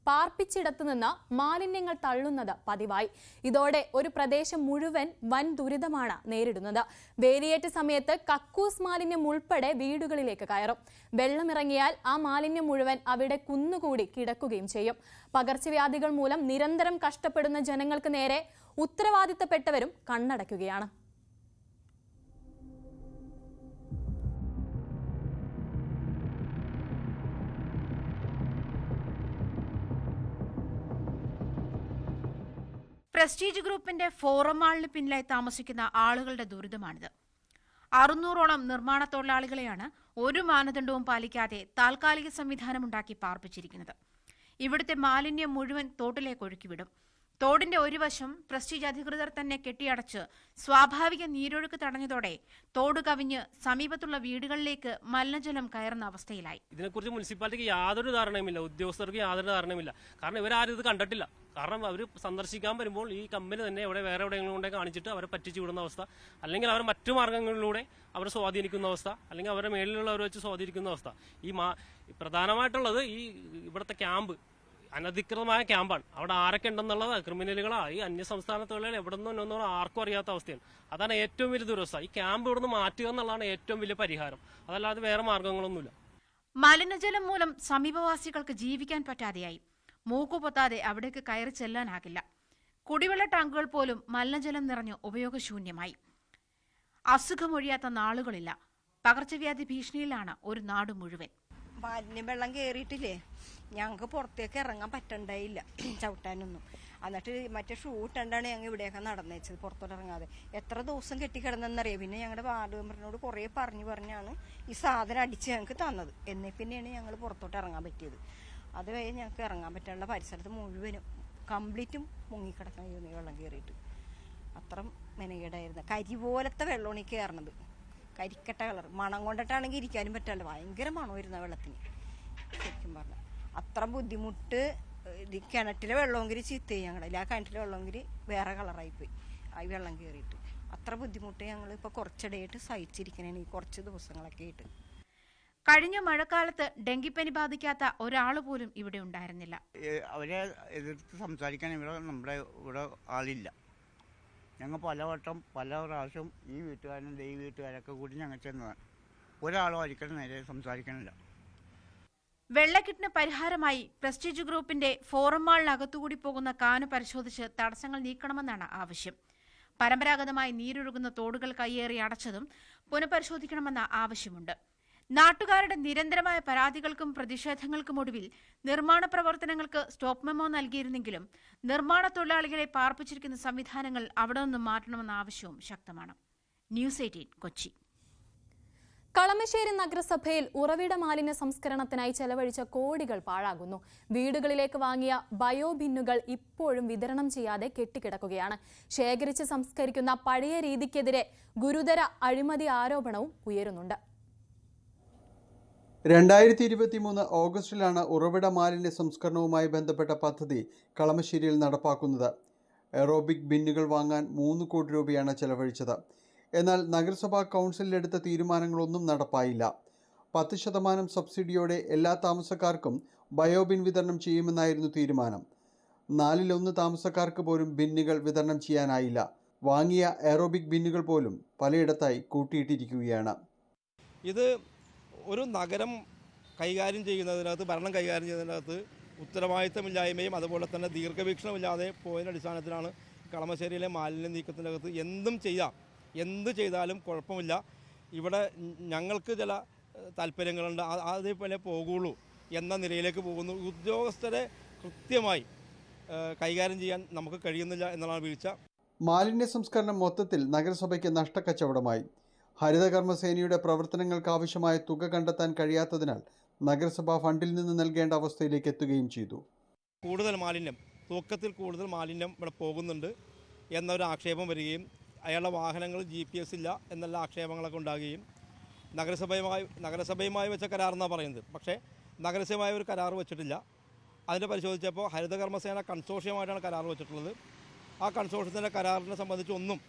പാർപ്പിച്ചിടത്തു നിന്ന് മാലിന്യങ്ങൾ തള്ളുന്നത് പതിവായി. ഇതോടെ ഒരു പ്രദേശം മുഴുവൻ വൻ ദുരിതമാണ് നേരിടുന്നത്. വേലിയേറ്റ സമയത്ത് കക്കൂസ് മാലിന്യം ഉൾപ്പെടെ വീടുകളിലേക്ക് കയറും. വെള്ളമിറങ്ങിയാൽ ആ മാലിന്യം മുഴുവൻ അവിടെ കുന്നുകൂടി കിടക്കുകയും ചെയ്യും. പകർച്ചവ്യാധികൾ മൂലം നിരന്തരം കഷ്ടപ്പെടുന്ന ജനങ്ങൾക്ക് നേരെ ഉത്തരവാദിത്തപ്പെട്ടവരും കണ്ണടയ്ക്കുകയാണ്. പ്രസ്റ്റീജ് ഗ്രൂപ്പിന്റെ ഫോറം മാളിന് പിന്നിലായി താമസിക്കുന്ന ആളുകളുടെ ദുരിതമാണിത്. 600ഓളം നിർമ്മാണ തൊഴിലാളികളെയാണ് ഒരു മാനദണ്ഡവും പാലിക്കാതെ താൽക്കാലിക സംവിധാനമുണ്ടാക്കി പാർപ്പിച്ചിരിക്കുന്നത്. ഇവിടുത്തെ മാലിന്യം മുഴുവൻ തോട്ടിലേക്ക് ഒഴുക്കിവിടും. തോടിന്റെ ഒരു വശം പ്രസ്റ്റീജ് അധികൃതർ തന്നെ കെട്ടിയടച്ച് സ്വാഭാവിക നീരൊഴുക്ക് തടഞ്ഞതോടെ തോട് കവിഞ്ഞ് സമീപത്തുള്ള വീടുകളിലേക്ക് മലിനജലം കയറുന്ന അവസ്ഥയിലായി. ഇതിനെക്കുറിച്ച് മുനിസിപ്പാലിറ്റിക്ക് യാതൊരു ധാരണയുമില്ല, ഉദ്യോഗസ്ഥർക്ക് യാതൊരു ധാരണയുമില്ല. കാരണം ഇവരാരും ഇത് കണ്ടിട്ടില്ല. കാരണം അവർ സന്ദർശിക്കാൻ വരുമ്പോൾ ഈ കമ്പനി തന്നെ വേറെ എവിടെയെങ്കിലും കൊണ്ടേ കാണിച്ചിട്ട് അവരെ പറ്റിച്ചു വിടുന്ന അവസ്ഥ, അല്ലെങ്കിൽ അവർ മറ്റു മാർഗങ്ങളിലൂടെ അവരെ സ്വാധീനിക്കുന്ന അവസ്ഥ, അല്ലെങ്കിൽ അവരുടെ മേളിലുള്ളവരെ വെച്ച് സ്വാധീനിക്കുന്ന അവസ്ഥ. പ്രധാനമായിട്ടുള്ളത് ഈ ഇവിടുത്തെ ക്യാമ്പ് അനധികൃതമായ ക്യാമ്പാണ്. അവിടെ ആരൊക്കെ ഉണ്ടെന്നുള്ളത് ക്രിമിനലുകളാ, ഈ അന്യസംസ്ഥാന തൊഴിലാളികൾ എവിടെ നിന്നോ ആർക്കും അറിയാത്ത അവസ്ഥയാണ്. അതാണ് ഏറ്റവും വലിയ ദുരവസ്ഥ. ഈ ക്യാമ്പ് ഇവിടുന്ന് മാറ്റുക എന്നുള്ളതാണ് ഏറ്റവും വലിയ പരിഹാരം. അതല്ലാതെ വേറെ മാർഗങ്ങളൊന്നുമില്ല. മലിനജലം മൂലം സമീപവാസികൾക്ക് ജീവിക്കാൻ പറ്റാതെയായി. മൂക്കുപൊത്താതെ അവിടേക്ക് കയറി ചെല്ലാനാകില്ല. കുടിവെള്ള ടാങ്കുകൾ പോലും മലിനജലം നിറഞ്ഞ് ഉപയോഗശൂന്യമായി. അസുഖമൊഴിയാത്ത നാളുകളില്ല. പകർച്ചവ്യാധി ഭീഷണിയിലാണ് ഒരു നാട് മുഴുവൻ. മാലിന്യം വെള്ളം കയറിയിട്ടില്ലേ, ഞങ്ങൾക്ക് പുറത്തേക്ക് ഇറങ്ങാൻ പറ്റണ്ടായില്ല ചവിട്ടാനൊന്നും. എന്നിട്ട് മറ്റേ ഷൂ ഇട്ടുകൊണ്ടാണ് ഞങ്ങൾ ഇവിടെയൊക്കെ നടന്നേച്ചത്, പുറത്തോട്ട് ഇറങ്ങാതെ. എത്ര ദിവസം കെട്ടിക്കിടന്നെന്നറിയാം. പിന്നെ ഞങ്ങളുടെ വാർഡ് മെമ്പറിനോട് കുറേ പറഞ്ഞാണ് ഈ സാധനം അടിച്ച് ഞങ്ങൾക്ക് തന്നത്. എന്നേ പിന്നെയാണ് ഞങ്ങൾ പുറത്തോട്ട് ഇറങ്ങാൻ പറ്റിയത്. അത് കഴിഞ്ഞ് ഞങ്ങൾക്ക് ഇറങ്ങാൻ പറ്റാനുള്ള പരിസരത്ത് മുഴുവനും കംപ്ലീറ്റും മുങ്ങിക്കിടക്കുന്ന വെള്ളം കയറിയിട്ട് അത്ര മെനകേടായിരുന്നു. കരി പോലത്തെ വെള്ളമാണ് ഈ കയറണത്, കരിക്കട്ട കളർ. മണം കൊണ്ടിട്ടാണെങ്കിൽ ഇരിക്കാനും പറ്റില്ല, ഭയങ്കര മണമായിരുന്നു ആ വെള്ളത്തിന്. ശരിക്കും പറഞ്ഞാൽ അത്ര ബുദ്ധിമുട്ട്. ഇത് കിണറ്റിലെ വെള്ളമെങ്കിൽ ചീത്തയായി ഞങ്ങളില്ല, ആ കിണറ്റിലെ വെള്ളമെങ്കിൽ വേറെ കളറായിപ്പോയി ആ വെള്ളം കയറിയിട്ട്. അത്ര ബുദ്ധിമുട്ട് ഞങ്ങൾ ഇപ്പോൾ കുറച്ചിടെയായിട്ട് സഹിച്ചിരിക്കണേന്, ഈ കുറച്ച് ദിവസങ്ങളൊക്കെ ആയിട്ട്. കഴിഞ്ഞ മഴക്കാലത്ത് ഡെങ്കിപ്പനി ബാധിക്കാത്ത ഒരാൾ പോലും ഇവിടെ ഉണ്ടായിരുന്നില്ല. അവരെ എതിർത്ത് സംസാരിക്കാൻ നമ്മുടെ ഇവിടെ ആളില്ല. ഞങ്ങൾ പലവട്ടം പല പ്രാവശ്യം ഈ വീട്ടുകാരനും ഈ വീട്ടുകാരൊക്കെ കൂടി ഞങ്ങൾ ചെന്നതാണ്. ഒരാളും ഒരിക്കലും നേരെ സംസാരിക്കണില്ല. വെള്ളക്കെട്ടിന് പരിഹാരമായി പ്രസ്റ്റീജ് ഗ്രൂപ്പിന്റെ ഫോറം മാളിനകത്തുകൂടി പോകുന്ന കാന പരിശോധിച്ച് തടസ്സങ്ങൾ നീക്കണമെന്നാണ് ആവശ്യം. പരമ്പരാഗതമായി നീരൊഴുകുന്ന തോടുകൾ കയ്യേറി അടച്ചതും പുനഃപരിശോധിക്കണമെന്ന ആവശ്യമുണ്ട്. നാട്ടുകാരുടെ നിരന്തരമായ പരാതികൾക്കും പ്രതിഷേധങ്ങൾക്കുമൊടുവിൽ നിർമ്മാണ പ്രവർത്തനങ്ങൾക്ക് സ്റ്റോപ്പ് മെമ്മോ നൽകിയിരുന്നെങ്കിലും നിർമ്മാണ തൊഴിലാളികളെ പാർപ്പിച്ചിരിക്കുന്ന സംവിധാനങ്ങൾ അവിടെ നിന്നും മാറ്റണമെന്ന ആവശ്യവും ശക്തമാണ്. ന്യൂസ് 18 കൊച്ചി. കളമശ്ശേരി നഗരസഭയിൽ ഉറവിട മാലിന്യ സംസ്കരണത്തിനായി ചെലവഴിച്ച കോടികൾ പാഴാകുന്നു. വീടുകളിലേക്ക് വാങ്ങിയ ബയോ ബിന്നുകൾ ഇപ്പോഴും വിതരണം ചെയ്യാതെ കെട്ടിക്കിടക്കുകയാണ്. ശേഖരിച്ച് സംസ്കരിക്കുന്ന പഴയ രീതിക്കെതിരെ ഗുരുതര അഴിമതി ആരോപണവും ഉയരുന്നുണ്ട്. 2023 ഓഗസ്റ്റിലാണ് ഉറവിട മാലിന്യ സംസ്കരണവുമായി ബന്ധപ്പെട്ട പദ്ധതി കളമശ്ശേരിയിൽ നടപ്പാക്കുന്നത്. എറോബിക് ബിന്നുകൾ വാങ്ങാൻ 3 കോടി രൂപയാണ് ചെലവഴിച്ചത്. എന്നാൽ നഗരസഭാ കൗൺസിലെടുത്ത തീരുമാനങ്ങളൊന്നും നടപ്പായില്ല. 10% സബ്സിഡിയോടെ എല്ലാ താമസക്കാർക്കും ബയോബിൻ വിതരണം ചെയ്യുമെന്നായിരുന്നു തീരുമാനം. 4/1 താമസക്കാർക്ക് പോലും ബിന്നുകൾ വിതരണം ചെയ്യാനായില്ല. വാങ്ങിയ എറോബിക് ബിന്നുകൾ പോലും പലയിടത്തായി കൂട്ടിയിട്ടിരിക്കുകയാണ്. ഇത് ഒരു നഗരം കൈകാര്യം ചെയ്യുന്നതിനകത്ത്, ഭരണം കൈകാര്യം ചെയ്യുന്നതിനകത്ത് ഉത്തരവാദിത്തമില്ലായ്മയും അതുപോലെ തന്നെ ദീർഘവീക്ഷണമില്ലാതെ പോയതിൻ്റെ അടിസ്ഥാനത്തിലാണ് കളമശ്ശേരിയിലെ മാലിന്യ നീക്കത്തിനകത്ത് എന്ത് ചെയ്താലും കുഴപ്പമില്ല, ഇവിടെ ഞങ്ങൾക്ക് ചില താല്പര്യങ്ങളുണ്ട്, അതേപോലെ പോകുള്ളൂ എന്ന നിലയിലേക്ക് പോകുന്നു. ഉദ്യോഗസ്ഥരെ കൃത്യമായി കൈകാര്യം ചെയ്യാൻ നമുക്ക് കഴിയുന്നില്ല എന്നുള്ളതാണ് വീഴ്ച. മാലിന്യ സംസ്കരണം മൊത്തത്തിൽ നഗരസഭയ്ക്ക് നഷ്ടക്കച്ചവടമായി. ഹരിതകർമ്മസേനയുടെ പ്രവർത്തനങ്ങൾക്കാവശ്യമായ തുക കണ്ടെത്താൻ കഴിയാത്തതിനാൽ നഗരസഭാ ഫണ്ടിൽ നിന്ന് നൽകേണ്ട അവസ്ഥയിലേക്ക് എത്തുകയും ചെയ്തു. കൂടുതൽ മാലിന്യം, തൂക്കത്തിൽ കൂടുതൽ മാലിന്യം ഇവിടെ പോകുന്നുണ്ട് എന്നൊരു ആക്ഷേപം വരികയും അയാളുടെ വാഹനങ്ങൾ GPS ഇല്ല എന്നുള്ള ആക്ഷേപങ്ങളൊക്കെ ഉണ്ടാകുകയും നഗരസഭയുമായി വെച്ച കരാറെന്നാണ് പറയുന്നത്. പക്ഷേ നഗരസഭയുമായി ഒരു കരാർ വെച്ചിട്ടില്ല. അതിനെ പരിശോധിച്ചപ്പോൾ ഹരിതകർമ്മസേന കൺസോർഷ്യമായിട്ടാണ് കരാർ വെച്ചിട്ടുള്ളത്. ആ കൺസോർഷ്യത്തിൻ്റെ കരാറിനെ സംബന്ധിച്ച് ഒന്നും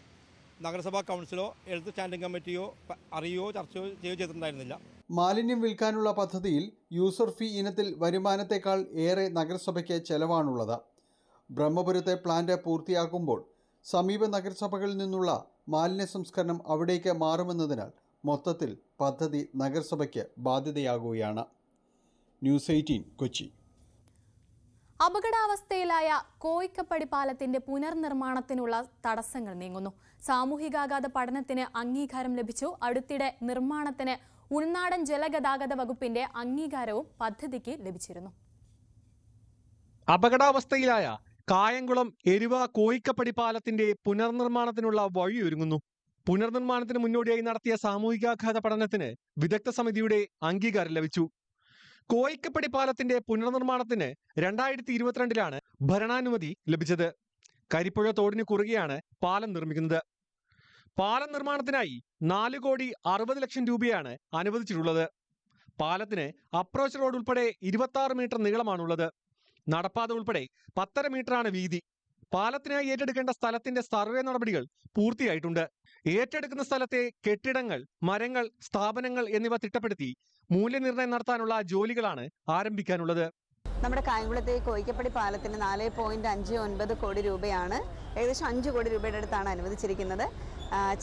നഗരസഭാ കൗൺസിലോ ഹെൽത്ത് സ്റ്റാൻഡിംഗ് കമ്മിറ്റിയോ അറിയുകയോ ചർച്ചയോ ചെയ്തിട്ടുണ്ടായിരുന്നില്ല. മാലിന്യം വിൽക്കാനുള്ള പദ്ധതിയിൽ യൂസർ ഫീ ഇനത്തിൽ വരുമാനത്തേക്കാൾ ഏറെ നഗരസഭയ്ക്ക് ചെലവാണുള്ളത്. ബ്രഹ്മപുരത്തെ പ്ലാന്റ് പൂർത്തിയാക്കുമ്പോൾ സമീപ നഗരസഭകളിൽ നിന്നുള്ള മാലിന്യ സംസ്കരണം അവിടേക്ക് മാറുമെന്നതിനാൽ മൊത്തത്തിൽ പദ്ധതി നഗരസഭയ്ക്ക് ബാധ്യതയാകുകയാണ്. ന്യൂസ് 18 കൊച്ചി. അപകടാവസ്ഥയിലായ കോയിക്കപ്പടി പാലത്തിന്റെ പുനർനിർമ്മാണത്തിനുള്ള തടസ്സങ്ങൾ നീങ്ങുന്നു. സാമൂഹികാഘാത പഠനത്തിന് അംഗീകാരം ലഭിച്ചു. അടുത്തിടെ നിർമ്മാണത്തിന് ഉൾനാടൻ ജലഗതാഗത വകുപ്പിന്റെ അംഗീകാരവും പദ്ധതിക്ക് ലഭിച്ചിരുന്നു. അപകടാവസ്ഥയിലായ കായംകുളം എരുവ കോയിക്കപ്പടി പാലത്തിന്റെ പുനർനിർമ്മാണത്തിനുള്ള വഴിയൊരുങ്ങുന്നു. പുനർനിർമ്മാണത്തിന് മുന്നോടിയായി നടത്തിയ സാമൂഹികാഘാത പഠനത്തിന് വിദഗ്ധ സമിതിയുടെ അംഗീകാരം ലഭിച്ചു. കോയിക്കപ്പടി പാലത്തിന്റെ പുനർനിർമ്മാണത്തിന് 2022 ഭരണാനുമതി ലഭിച്ചത്. കരിപ്പുഴ തോടിന് കുറുകെയാണ് പാലം നിർമ്മിക്കുന്നത്. പാലം നിർമ്മാണത്തിനായി 4,60,00,000 രൂപയാണ് അനുവദിച്ചിട്ടുള്ളത്. പാലത്തിന് അപ്രോച്ച് റോഡ് ഉൾപ്പെടെ 26 മീറ്റർ നീളമാണുള്ളത്. നടപ്പാത ഉൾപ്പെടെ 10.5 മീറ്ററാണ് വീതി. പാലത്തിനായി ഏറ്റെടുക്കേണ്ട സ്ഥലത്തിന്റെ സർവേ നടപടികൾ പൂർത്തിയായിട്ടുണ്ട്. ഏറ്റെടുക്കുന്ന സ്ഥലത്തെ കെട്ടിടങ്ങൾ, മരങ്ങൾ, സ്ഥാപനങ്ങൾ എന്നിവ തിട്ടപ്പെടുത്തി മൂല്യനിർണ്ണയം നടത്താനുള്ള ജോലികളാണ് ആരംഭിക്കാനുള്ളത്. നമ്മുടെ കായംകുളത്തെ കോയിക്കപ്പടി പാലത്തിന് 4.59 കോടി രൂപയാണ്, ഏകദേശം 5 കോടി രൂപയുടെ അടുത്താണ് അനുവദിച്ചിരിക്കുന്നത്.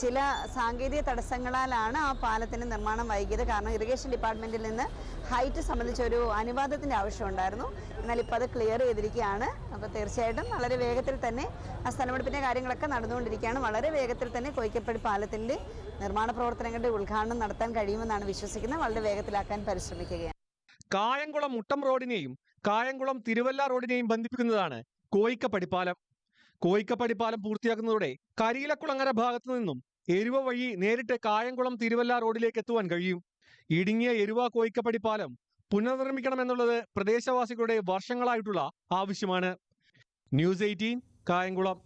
ചില സാങ്കേതിക തടസ്സങ്ങളാലാണ് ആ പാലത്തിന് നിർമ്മാണം വൈകിയത്. കാരണം ഇറിഗേഷൻ ഡിപ്പാർട്ട്മെന്റിൽ നിന്ന് ഹൈറ്റ് സംബന്ധിച്ച ഒരു അനുവാദത്തിന്റെ ആവശ്യമുണ്ടായിരുന്നു. എന്നാൽ ഇപ്പോൾ അത് ക്ലിയർ ചെയ്തിരിക്കുകയാണ്. അപ്പോൾ തീർച്ചയായിട്ടും വളരെ വേഗത്തിൽ തന്നെ ആ സ്ഥലമെടുപ്പിന്റെ കാര്യങ്ങളൊക്കെ നടന്നുകൊണ്ടിരിക്കുകയാണ്. വളരെ വേഗത്തിൽ തന്നെ കോയിക്കപ്പടി പാലത്തിന്റെ നിർമ്മാണ പ്രവർത്തനങ്ങളുടെ ഉദ്ഘാടനം നടത്താൻ കഴിയുമെന്നാണ് വിശ്വസിക്കുന്നത്. വളരെ വേഗത്തിലാക്കാൻ പരിശ്രമിക്കുകയാണ്. കായംകുളം മുട്ടം റോഡിനെയും കായംകുളം തിരുവല്ല റോഡിനെയും ബന്ധിപ്പിക്കുന്നതാണ് കോയിക്കപ്പടി പാലം. കോയിക്കപ്പടി പാലം പൂർത്തിയാക്കുന്നതോടെ കരിയിലക്കുളങ്ങര ഭാഗത്തു നിന്നും എരുവ വഴി നേരിട്ട് കായംകുളം തിരുവല്ല റോഡിലേക്ക് എത്തുവാൻ കഴിയും. ഇടുങ്ങിയ എരുവ കോയിക്കപ്പടി പാലം പുനർനിർമ്മിക്കണമെന്നുള്ളത് പ്രദേശവാസികളുടെ വർഷങ്ങളായിട്ടുള്ള ആവശ്യമാണ്. ന്യൂസ് 18 കായംകുളം.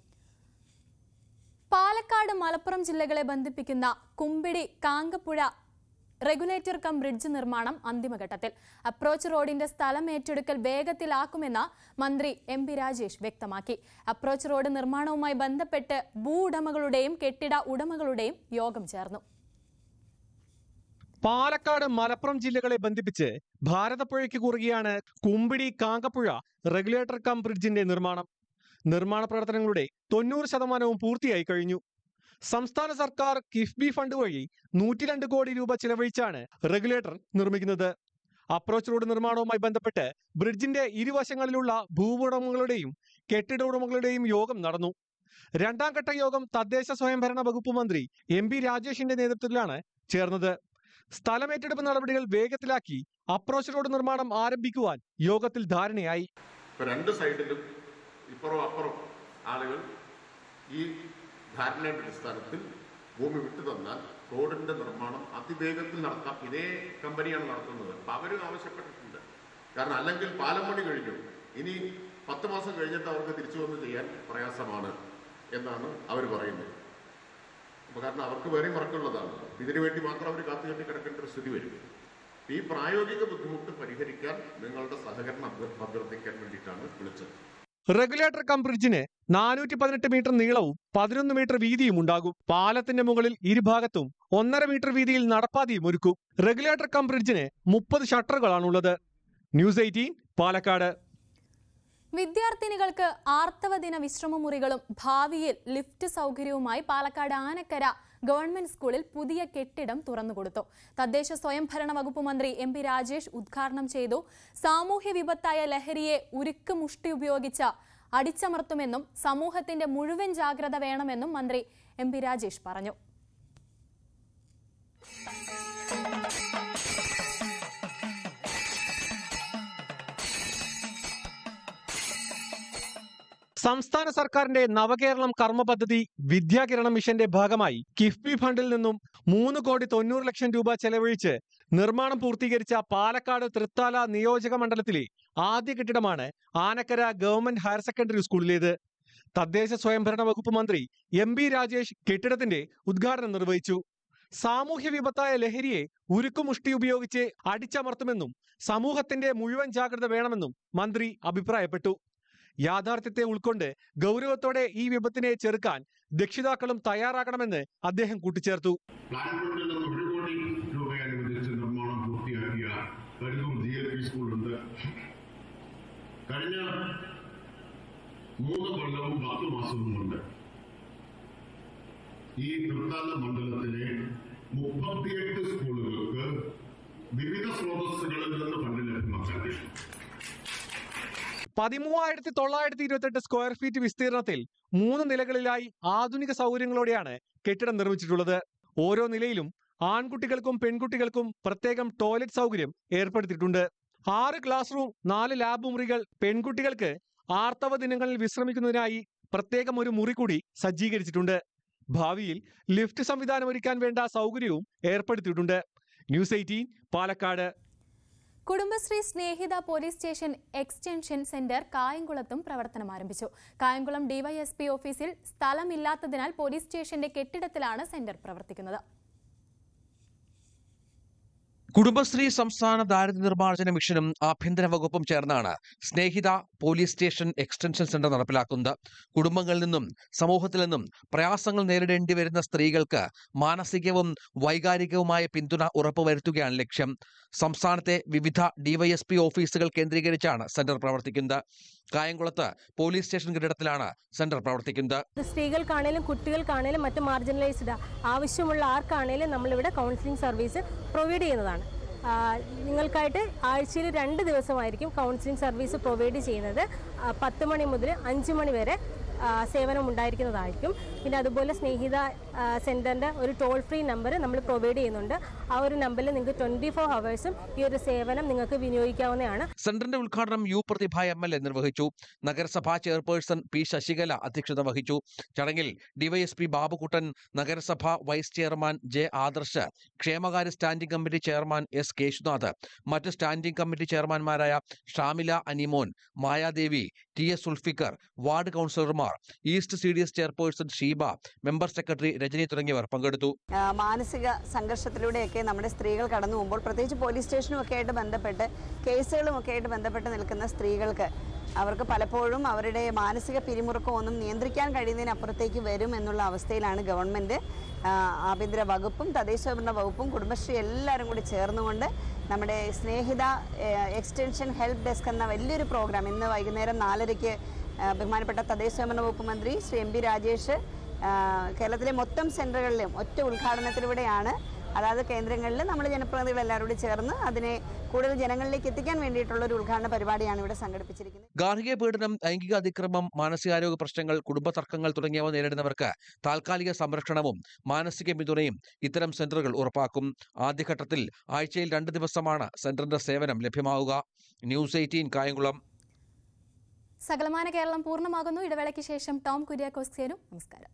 പാലക്കാട്, മലപ്പുറം ജില്ലകളെ ബന്ധിപ്പിക്കുന്ന Kumbidi Kankappuzha regulator cum bridge നിർമ്മാണം അന്തിമഘട്ടത്തിൽ. അപ്രോച്ച് റോഡിന്റെ സ്ഥലം ഏറ്റെടുക്കൽ വേഗത്തിലാക്കുമെന്ന് മന്ത്രി MP രാജേഷ് വ്യക്തമാക്കി. അപ്രോച്ച് റോഡ് നിർമ്മാണവുമായി ബന്ധപ്പെട്ട് ഭൂ ഉടമകളുടെയും കെട്ടിട ഉടമകളുടെയും യോഗം ചേർന്നു. പാലക്കാട്, മലപ്പുറം ജില്ലകളെ ബന്ധിപ്പിച്ച് ഭാരതപ്പുഴയ്ക്ക് കുറുകെയാണ് കുമ്പിടി കാങ്കപ്പുഴ റെഗുലേറ്റർ കം ബ്രിഡ്ജിന്റെ നിർമ്മാണം. നിർമ്മാണ പ്രവർത്തനങ്ങളുടെ 90% പൂർത്തിയായി കഴിഞ്ഞു. സംസ്ഥാന സർക്കാർ കിഫ്ബി ഫണ്ട് വഴി 102 കോടി രൂപ ചിലവഴിച്ചാണ് റെഗുലേറ്റർ നിർമ്മിക്കുന്നത്. അപ്രോച്ച് റോഡ് നിർമ്മാണവുമായി ബന്ധപ്പെട്ട് ബ്രിഡ്ജിന്റെ ഇരുവശങ്ങളിലുള്ള ഭൂവുടമകളുടെയും കെട്ടിട ഉടമകളുടെയും യോഗം നടന്നു. രണ്ടാം ഘട്ട യോഗം തദ്ദേശ സ്വയംഭരണ വകുപ്പ് മന്ത്രി MP രാജേഷിന്റെ നേതൃത്വത്തിലാണ് ചേർന്നത്. സ്ഥലമേറ്റെടുപ്പ് നടപടികൾ വേഗത്തിലാക്കി അപ്രോച്ച് റോഡ് നിർമ്മാണം ആരംഭിക്കുവാൻ യോഗത്തിൽ ധാരണയായി. രണ്ട് സൈഡിലും ഇപ്പുറം അപ്പുറം ആളുകൾ ഈ ധാരണയുടെ അടിസ്ഥാനത്തിൽ ഭൂമി വിട്ടു തന്നാൽ റോഡിന്റെ നിർമ്മാണം അതിവേഗത്തിൽ നടത്താം. ഇതേ കമ്പനിയാണ് നടത്തുന്നത്. അപ്പം അവർ ആവശ്യപ്പെട്ടിട്ടുണ്ട്. കാരണം അല്ലെങ്കിൽ പാലം പണി കഴിഞ്ഞു, ഇനി 10 മാസം കഴിഞ്ഞിട്ട് അവർക്ക് തിരിച്ചു വന്ന് ചെയ്യാൻ പ്രയാസമാണ് എന്നാണ് അവർ പറയുന്നത്. അപ്പോൾ കാരണം അവർക്ക് വേറെയും വർക്കുള്ളതാണ്. ഇതിനു വേണ്ടി മാത്രം അവർ കാത്തുകെട്ടി കിടക്കേണ്ട ഒരു സ്ഥിതി വരും. ഈ പ്രായോഗിക ബുദ്ധിമുട്ട് പരിഹരിക്കാൻ നിങ്ങളുടെ സഹകരണം അഭ്യർത്ഥിക്കാൻ വേണ്ടിയിട്ടാണ് വിളിച്ചത്. റെഗുലേറ്റർ കം ബ്രിഡ്ജിന് 418 മീറ്റർ നീളവും 11 മീറ്റർ വീതിയും ഉണ്ടാകും. പാലത്തിന്റെ മുകളിൽ ഇരുഭാഗത്തും 1.5 മീറ്റർ വീതിയിൽ നടപ്പാതയും ഒരുക്കും. റെഗുലേറ്റർ കം ബ്രിഡ്ജിന് 30 ഷട്ടറുകളാണുള്ളത്. ന്യൂസ് 18 പാലക്കാട്. വിദ്യാർത്ഥിനികൾക്ക് ആർത്തവ ദിന വിശ്രമമുറികളും ഭാവിയിൽ ലിഫ്റ്റ് സൗകര്യവുമായി പാലക്കാട് ആനക്കര ഗവൺമെന്റ് സ്കൂളിൽ പുതിയ കെട്ടിടം തുറന്നുകൊടുത്തു. തദ്ദേശ സ്വയംഭരണ വകുപ്പ് മന്ത്രി MP രാജേഷ് ഉദ്ഘാടനം ചെയ്തു. സാമൂഹ്യ വിപത്തായ ലഹരിയെ ഉരുക്ക് മുഷ്ടി ഉപയോഗിച്ച് അടിച്ചമർത്തുമെന്നും സമൂഹത്തിന്റെ മുഴുവൻ ജാഗ്രത വേണമെന്നും മന്ത്രി MP രാജേഷ് പറഞ്ഞു. സംസ്ഥാന സർക്കാരിന്റെ നവകേരളം കർമ്മ പദ്ധതി വിദ്യാകിരണം മിഷന്റെ ഭാഗമായി കിഫ്ബി ഫണ്ടിൽ നിന്നും 3,90,00,000 രൂപ ചെലവഴിച്ച് നിർമ്മാണം പൂർത്തീകരിച്ച പാലക്കാട് തൃത്താല നിയോജക മണ്ഡലത്തിലെ ആദ്യ കെട്ടിടമാണ് ആനക്കര ഗവൺമെന്റ് ഹയർ സെക്കൻഡറി സ്കൂളിലേത്. തദ്ദേശ സ്വയംഭരണ വകുപ്പ് മന്ത്രി MP രാജേഷ് കെട്ടിടത്തിന്റെ ഉദ്ഘാടനം നിർവഹിച്ചു. സാമൂഹ്യ വിപത്തായ ലഹരിയെ ഉരുക്കുമുഷ്ടി ഉപയോഗിച്ച് അടിച്ചമർത്തുമെന്നും സമൂഹത്തിന്റെ മുഴുവൻ ജാഗ്രത വേണമെന്നും മന്ത്രി അഭിപ്രായപ്പെട്ടു. യാഥാർത്ഥ്യത്തെ ഉൾക്കൊണ്ട് ഗൗരവത്തോടെ ഈ വിപത്തിനെ ചെറുക്കാൻ രക്ഷിതാക്കളും തയ്യാറാകണമെന്ന് അദ്ദേഹം കൂട്ടിച്ചേർത്തു. പ്ലാൻ ഫണ്ടിൽ നിന്ന് 1 കോടി രൂപ അനുവദിച്ച് നിർമ്മാണം പൂർത്തിയാക്കിയ കരുതൂർ GLP സ്കൂളുണ്ട്. കഴിഞ്ഞ 3 കൊല്ലവും 10 മാസവും കൊണ്ട് ഈ തൃത്താല മണ്ഡലത്തിലെ 38 സ്കൂളുകൾക്ക് വിവിധ സ്രോതസ്സുകളിൽ നിന്ന് ഫണ്ട് ലഭ്യമാക്കാൻ 13,928 സ്ക്വയർ ഫീറ്റ് വിസ്തീർണത്തിൽ 3 നിലകളിലായി ആധുനിക സൗകര്യങ്ങളോടെയാണ് കെട്ടിടം നിർമ്മിച്ചിട്ടുള്ളത്. ഓരോ നിലയിലും ആൺകുട്ടികൾക്കും പെൺകുട്ടികൾക്കും പ്രത്യേകം ടോയ്ലറ്റ് സൗകര്യം ഏർപ്പെടുത്തിയിട്ടുണ്ട്. 6 ക്ലാസ് റൂം, 4 ലാബ് മുറികൾ, പെൺകുട്ടികൾക്ക് ആർത്തവ ദിനങ്ങളിൽ വിശ്രമിക്കുന്നതിനായി പ്രത്യേകം ഒരു മുറി കൂടി സജ്ജീകരിച്ചിട്ടുണ്ട്. ഭാവിയിൽ ലിഫ്റ്റ് സംവിധാനം ഒരുക്കാൻ വേണ്ട സൗകര്യവും ഏർപ്പെടുത്തിയിട്ടുണ്ട്. ന്യൂസ് 18 പാലക്കാട്. കുടുംബശ്രീ സ്നേഹിത പോലീസ് സ്റ്റേഷൻ എക്സ്റ്റൻഷൻ സെന്റർ കായംകുളത്തും പ്രവർത്തനം ആരംഭിച്ചു. കായംകുളം ഡിവൈഎസ്പി ഓഫീസിൽ സ്ഥലമില്ലാത്തതിനാൽ പോലീസ് സ്റ്റേഷന്റെ കെട്ടിടത്തിലാണ് സെന്റർ പ്രവർത്തിക്കുന്നത്. കുടുംബശ്രീ സംസ്ഥാന ദാരിദ്ര്യ നിർമ്മാർജ്ജന മിഷനും ആഭ്യന്തര വകുപ്പും ചേർന്നാണ് സ്നേഹിത പോലീസ് സ്റ്റേഷൻ എക്സ്റ്റൻഷൻ സെന്റർ നടപ്പിലാക്കുന്നത്. കുടുംബങ്ങളിൽ നിന്നും സമൂഹത്തിൽ നിന്നും പ്രയാസങ്ങൾ നേരിടേണ്ടി വരുന്ന സ്ത്രീകൾക്ക് മാനസികവും വൈകാരികവുമായ പിന്തുണ ഉറപ്പുവരുത്തുകയാണ് ലക്ഷ്യം. സംസ്ഥാനത്തെ വിവിധ ഡിവൈഎസ്പി ഓഫീസുകൾ കേന്ദ്രീകരിച്ചാണ് സെന്റർ പ്രവർത്തിക്കുന്നത്. കായംകുളത്ത് പോലീസ് സ്റ്റേഷൻ കെട്ടിടത്തിലാണ് സെന്റർ പ്രവർത്തിക്കുന്നത്. സ്ത്രീകൾക്കാണേലും കുട്ടികൾക്കാണേലും മറ്റ് മാർജിനലൈസ്ഡ് ആവശ്യമുള്ള ആർക്കാണേലും നമ്മളിവിടെ കൗൺസിലിംഗ് സർവീസ് പ്രൊവൈഡ് ചെയ്യുന്നതാണ്. നിങ്ങൾക്കായിട്ട് ആഴ്ചയിൽ 2 ദിവസമായിരിക്കും കൗൺസിലിംഗ് സർവീസ് പ്രൊവൈഡ് ചെയ്യുന്നത്. 10 മണി മുതൽ 5 മണി വരെ സേവനം ഉണ്ടായിരിക്കുന്നതായിരിക്കും. പിന്നെ അതുപോലെ സ്നേഹിത സെന്ററിന്റെ ഒരു ടോൾ ഫ്രീ നമ്പർ നമ്മൾ പ്രൊവൈഡ് ചെയ്യുന്നുണ്ട്. ആ ഒരു നമ്പറിൽ നിങ്ങൾക്ക് 24 ഹവേഴ്സും ഈ ഒരു സേവനം നിങ്ങൾക്ക് വിനിയോഗിക്കാവുന്നതാണ്. സെന്ററിന്റെ ഉദ്ഘാടനം യു പ്രതിഭ MLA നിർവഹിച്ചു. നഗരസഭാ ചെയർപേഴ്സൺ പി ശശികല അധ്യക്ഷത വഹിച്ചു. ചടങ്ങിൽ ഡിവൈഎസ്പി ബാബുക്കുട്ടൻ, നഗരസഭാ വൈസ് ചെയർമാൻ ജെ ആദർശ്, ക്ഷേമകാര്യ standing committee chairman S Keshunath, മറ്റ് സ്റ്റാൻഡിംഗ് കമ്മിറ്റി ചെയർമാൻമാരായ ഷാമില അനിമോൻ, മായാദേവി, TS സുൽഫിക്കർ, വാർഡ് കൗൺസിലർമാർ, east CDS chairperson Sheeba, member secretary Rajani തുടങ്ങിയവർ പങ്കെടുത്തു. മാനസിക സംഘർഷത്തിലൂടെയൊക്കെ നമ്മുടെ സ്ത്രീകൾ കടന്നു പോകുമ്പോൾ, പ്രത്യേകിച്ച് പോലീസ് സ്റ്റേഷനുമൊക്കെ ആയിട്ട് ബന്ധപ്പെട്ട് കേസുകളുമൊക്കെ ആയിട്ട് ബന്ധപ്പെട്ട് നിൽക്കുന്ന സ്ത്രീകൾക്ക് അവർക്ക് പലപ്പോഴും അവരുടെ മാനസിക പിരിമുറുക്കം ഒന്നും നിയന്ത്രിക്കാൻ കഴിയുന്നതിനപ്പുറത്തേക്ക് വരും എന്നുള്ള അവസ്ഥയിലാണ് ഗവൺമെൻറ്, ആഭ്യന്തര വകുപ്പും തദ്ദേശഭരണ വകുപ്പും കുടുംബശ്രീ എല്ലാവരും കൂടി ചേർന്നുകൊണ്ട് നമ്മുടെ സ്നേഹിത എക്സ്റ്റൻഷൻ ഹെൽപ്പ് ഡെസ്ക് എന്ന വലിയൊരു പ്രോഗ്രാം ഇന്ന് വൈകുന്നേരം 4:30 ബഹുമാനപ്പെട്ട തദ്ദേശഭരണ വകുപ്പ് മന്ത്രി ശ്രീ MP രാജേഷ് കേരളത്തിലെ മൊത്തം സെന്ററുകളിലും ഒറ്റ ഉദ്ഘാടനത്തിലൂടെയാണ്, അതായത് കേന്ദ്രങ്ങളിൽ നമ്മൾ ജനപ്രതിനിധികൾ എല്ലാവരും കൂടി ചേർന്ന് അതിനെ കൂടുതൽ ജനങ്ങളിലേക്ക് എത്തിക്കാൻ വേണ്ടിയിട്ടുള്ള ഒരു ഉദ്ഘാടന പരിപാടിയാണ് ഇവിടെ സംഘടിപ്പിച്ചിരിക്കുന്നത്. ഗാർഹിക പീഡനം, ലൈംഗിക അതിക്രമം, മാനസികാരോഗ്യ പ്രശ്നങ്ങൾ, കുടുംബ തർക്കങ്ങൾ തുടങ്ങിയവ നേരിടുന്നവർക്ക് താൽക്കാലിക സംരക്ഷണവും മാനസിക പിന്തുണയും ഇത്തരം സെന്ററുകൾ ഉറപ്പാക്കും. ആദ്യഘട്ടത്തിൽ ആഴ്ചയിൽ 2 ദിവസമാണ് സെന്ററിന്റെ സേവനം ലഭ്യമാവുക. ന്യൂസ് 18 കായംകുളം. സകലമാന കേരളം പൂർണ്ണമാകുന്നു. ഇടവേളയ്ക്ക് ശേഷം ടോം കുര്യാക്കോസ് ചേരും. നമസ്കാരം.